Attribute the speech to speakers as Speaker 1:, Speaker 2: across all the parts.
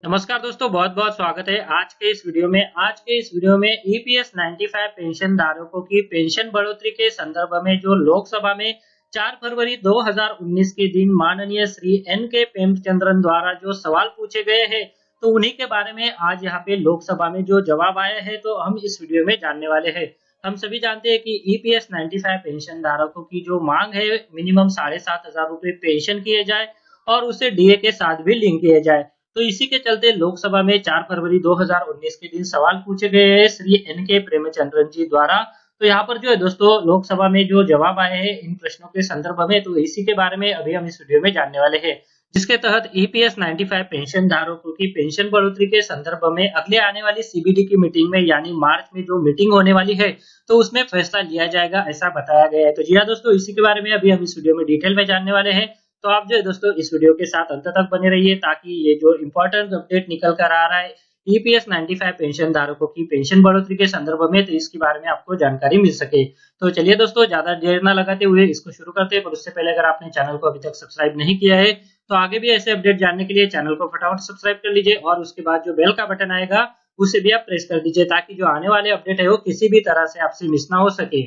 Speaker 1: नमस्कार दोस्तों, बहुत बहुत स्वागत है आज के इस वीडियो में ईपीएस 95 पेंशन धारकों की पेंशन बढ़ोतरी के संदर्भ में जो लोकसभा में 4 फरवरी 2019 के दिन माननीय श्री एन के प्रेमचंद्रन द्वारा जो सवाल पूछे गए हैं, तो उन्हीं के बारे में आज यहाँ पे लोकसभा में जो जवाब आया है तो हम इस वीडियो में जानने वाले हैं। हम सभी जानते हैं कि ईपीएस 95 पेंशन धारकों की जो मांग है मिनिमम 7,500 रुपए पेंशन किए जाए और उसे डीए के साथ भी लिंक किया जाए। तो इसी के चलते लोकसभा में 4 फरवरी 2019 के दिन सवाल पूछे गए हैं श्री एन के प्रेमचंद्रन जी द्वारा। तो यहाँ पर जो है दोस्तों लोकसभा में जो जवाब आए हैं इन प्रश्नों के संदर्भ में, तो इसी के बारे में अभी हम इस वीडियो में जानने वाले हैं, जिसके तहत ईपीएस 95 पेंशन धारकों की पेंशन बढ़ोतरी के संदर्भ में अगले आने वाली सीबीडी की मीटिंग में यानी मार्च में जो मीटिंग होने वाली है तो उसमें फैसला लिया जाएगा, ऐसा बताया गया है। तो जी हाँ दोस्तों, इसी के बारे में अभी हम इस वीडियो में डिटेल में जानने वाले हैं। तो आप जो है दोस्तों इस वीडियो के साथ अंत तक बने रहिए ताकि ये जो इम्पोर्टेंट अपडेट निकल कर आ रहा है ईपीएस 95 पेंशन धारकों की पेंशन बढ़ोतरी के संदर्भ में, तो इसके बारे में आपको जानकारी मिल सके। तो चलिए दोस्तों, ज्यादा देर ना लगाते हुए इसको शुरू करते हैं। पर उससे पहले अगर आपने चैनल को अभी तक सब्सक्राइब नहीं किया है तो आगे भी ऐसे अपडेट जानने के लिए चैनल को फटाफट सब्सक्राइब कर लीजिए और उसके बाद जो बेल का बटन आएगा उसे भी आप प्रेस कर दीजिए ताकि जो आने वाले अपडेट है वो किसी भी तरह से आपसे मिस ना हो सके।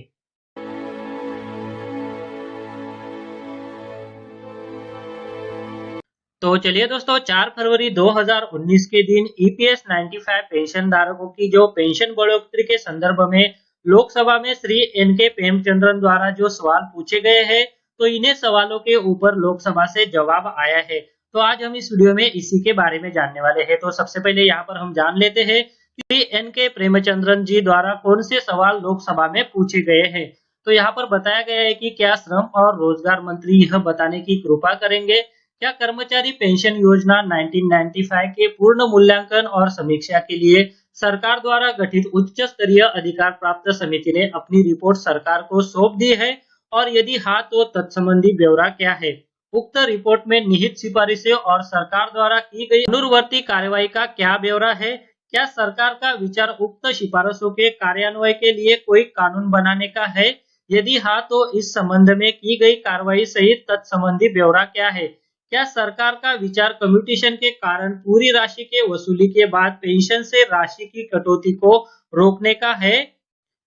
Speaker 1: तो चलिए दोस्तों, 4 फरवरी 2019 के दिन ईपीएस 95 पेंशन धारकों की जो पेंशन बढ़ोतरी के संदर्भ में लोकसभा में श्री एन के प्रेमचंद्रन द्वारा जो सवाल पूछे गए हैं, तो इन्हें सवालों के ऊपर लोकसभा से जवाब आया है। तो आज हम इस वीडियो में इसी के बारे में जानने वाले हैं। तो सबसे पहले यहाँ पर हम जान लेते हैं कि एन के प्रेमचंद्रन जी द्वारा कौन से सवाल लोकसभा में पूछे गए हैं। तो यहाँ पर बताया गया है कि क्या श्रम और रोजगार मंत्री यह बताने की कृपा करेंगे क्या कर्मचारी पेंशन योजना 1995 के पूर्ण मूल्यांकन और समीक्षा के लिए सरकार द्वारा गठित उच्च स्तरीय अधिकार प्राप्त समिति ने अपनी रिपोर्ट सरकार को सौंप दी है और यदि हाँ तो तत्संबंधी ब्यौरा क्या है। उक्त रिपोर्ट में निहित सिफारिशें और सरकार द्वारा की गई अनुवर्ती कार्रवाई का क्या ब्यौरा है। क्या सरकार का विचार उक्त सिफारिशों के कार्यान्वयन के लिए कोई कानून बनाने का है। यदि हाँ तो इस संबंध में की गई कार्रवाई सहित तत्संबंधी ब्यौरा क्या है। क्या सरकार का विचार कम्यूटेशन के कारण पूरी राशि के वसूली के बाद पेंशन से राशि की कटौती को रोकने का है।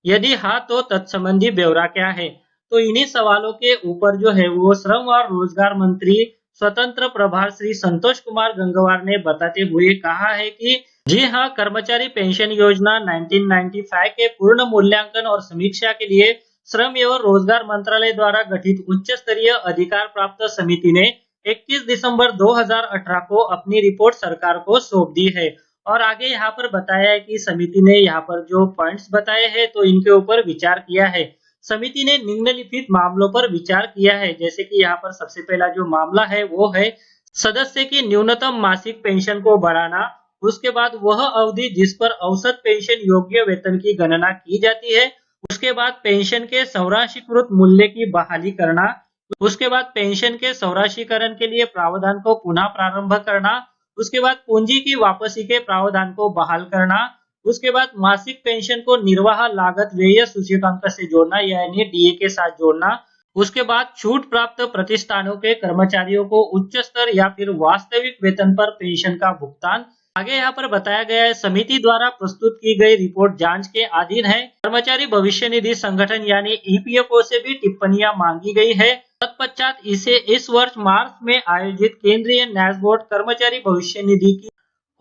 Speaker 1: यदि हाँ तो तत्संबंधी ब्यौरा क्या है। तो इन्हीं सवालों के ऊपर जो है वो श्रम और रोजगार मंत्री स्वतंत्र प्रभार श्री संतोष कुमार गंगवार ने बताते हुए कहा है कि जी हाँ, कर्मचारी पेंशन योजना 1995 के पूर्ण मूल्यांकन और समीक्षा के लिए श्रम एवं रोजगार मंत्रालय द्वारा गठित उच्च स्तरीय अधिकार प्राप्त समिति ने 21 दिसंबर 2018 को अपनी रिपोर्ट सरकार को सौंप दी है। और आगे यहाँ पर बताया है कि समिति ने यहाँ पर जो पॉइंट्स बताए हैं तो इनके ऊपर विचार किया है। समिति ने निम्नलिखित मामलों पर विचार किया है, जैसे कि यहाँ पर सबसे पहला जो मामला है वो है सदस्य की न्यूनतम मासिक पेंशन को बढ़ाना। उसके बाद वह अवधि जिस पर औसत पेंशन योग्य वेतन की गणना की जाती है। उसके बाद पेंशन के संराशीकृत मूल्य की बहाली करना। उसके बाद पेंशन के संराशीकरण के लिए प्रावधान को पुनः प्रारंभ करना। उसके बाद पूंजी की वापसी के प्रावधान को बहाल करना। उसके बाद मासिक पेंशन को निर्वाह लागत व्यय सूचकांक से जोड़ना यानी डीए के साथ जोड़ना। उसके बाद छूट प्राप्त प्रतिष्ठानों के कर्मचारियों को उच्च स्तर या फिर वास्तविक वेतन पर पेंशन का भुगतान। आगे यहाँ पर बताया गया है समिति द्वारा प्रस्तुत की गई रिपोर्ट जांच के अधीन है। कर्मचारी भविष्य निधि संगठन यानी ईपीएफओ से भी टिप्पणियां मांगी गई है। तत्पश्चात इसे इस वर्ष मार्च में आयोजित केंद्रीय न्यास बोर्ड कर्मचारी भविष्य निधि की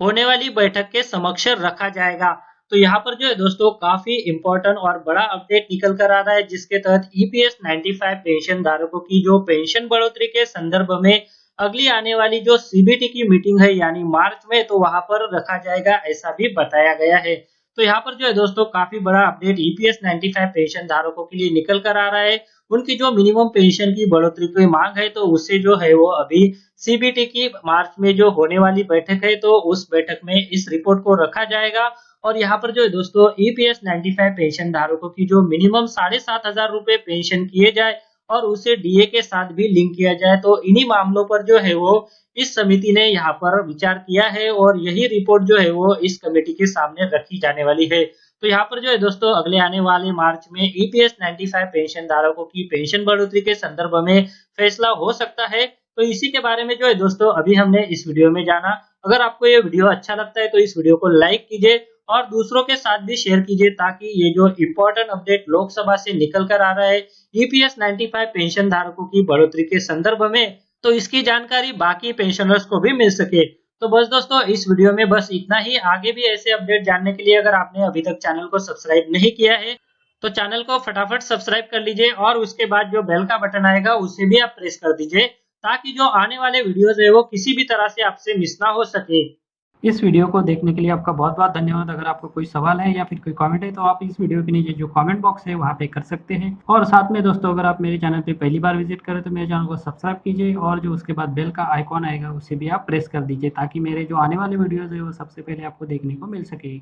Speaker 1: होने वाली बैठक के समक्ष रखा जाएगा। तो यहाँ पर जो है दोस्तों काफी इंपॉर्टेंट और बड़ा अपडेट निकल कर आ रहा है, जिसके तहत ईपीएस 95 पेंशन धारकों की जो पेंशन बढ़ोतरी के संदर्भ में अगली आने वाली जो सीबीटी की मीटिंग है यानी मार्च में, तो वहां पर रखा जाएगा, ऐसा भी बताया गया है। तो यहाँ पर जो है दोस्तों काफी बड़ा अपडेट ईपीएस 95 पेंशन धारकों के लिए निकल कर आ रहा है। उनकी जो मिनिमम पेंशन की बढ़ोतरी की मांग है तो उससे जो है वो अभी सीबीटी की मार्च में जो होने वाली बैठक है तो उस बैठक में इस रिपोर्ट को रखा जाएगा। और यहाँ पर जो है दोस्तों ईपीएस 95 पेंशन धारकों की जो मिनिमम 7,500 रुपए पेंशन किए जाए और उसे डीए के साथ भी लिंक किया जाए, तो इन्हीं मामलों पर जो है वो इस समिति ने यहाँ पर विचार किया है और यही रिपोर्ट जो है वो इस कमेटी के सामने रखी जाने वाली है। तो यहाँ पर जो है दोस्तों अगले आने वाले मार्च में ईपीएस 95 पेंशन धारकों की पेंशन बढ़ोतरी के संदर्भ में फैसला हो सकता है। तो इसी के बारे में जो है दोस्तों अभी हमने इस वीडियो में जाना। अगर आपको ये वीडियो अच्छा लगता है तो इस वीडियो को लाइक कीजिए और दूसरों के साथ भी शेयर कीजिए, ताकि ये जो इम्पोर्टेंट अपडेट लोकसभा से निकल कर आ रहा है ईपीएस 95 पेंशन धारकों की बढ़ोतरी के संदर्भ में, तो इसकी जानकारी बाकी पेंशनर्स को भी मिल सके। तो बस दोस्तों, इस वीडियो में बस इतना ही। आगे भी ऐसे अपडेट जानने के लिए अगर आपने अभी तक चैनल को सब्सक्राइब नहीं किया है तो चैनल को फटाफट सब्सक्राइब कर लीजिए और उसके बाद जो बेल का बटन आएगा उसे भी आप प्रेस कर दीजिए, ताकि जो आने वाले वीडियोस है वो किसी भी तरह से आपसे मिस ना हो सके।
Speaker 2: इस वीडियो को देखने के लिए आपका बहुत बहुत धन्यवाद। अगर आपको कोई सवाल है या फिर कोई कमेंट है तो आप इस वीडियो के नीचे जो कमेंट बॉक्स है वहाँ पे कर सकते हैं। और साथ में दोस्तों, अगर आप मेरे चैनल पे पहली बार विजिट करें तो मेरे चैनल को सब्सक्राइब कीजिए और जो उसके बाद बेल का आइकॉन आएगा उसे भी आप प्रेस कर दीजिए, ताकि मेरे जो आने वाले वीडियोज़ है वो सबसे पहले आपको देखने को मिल सके।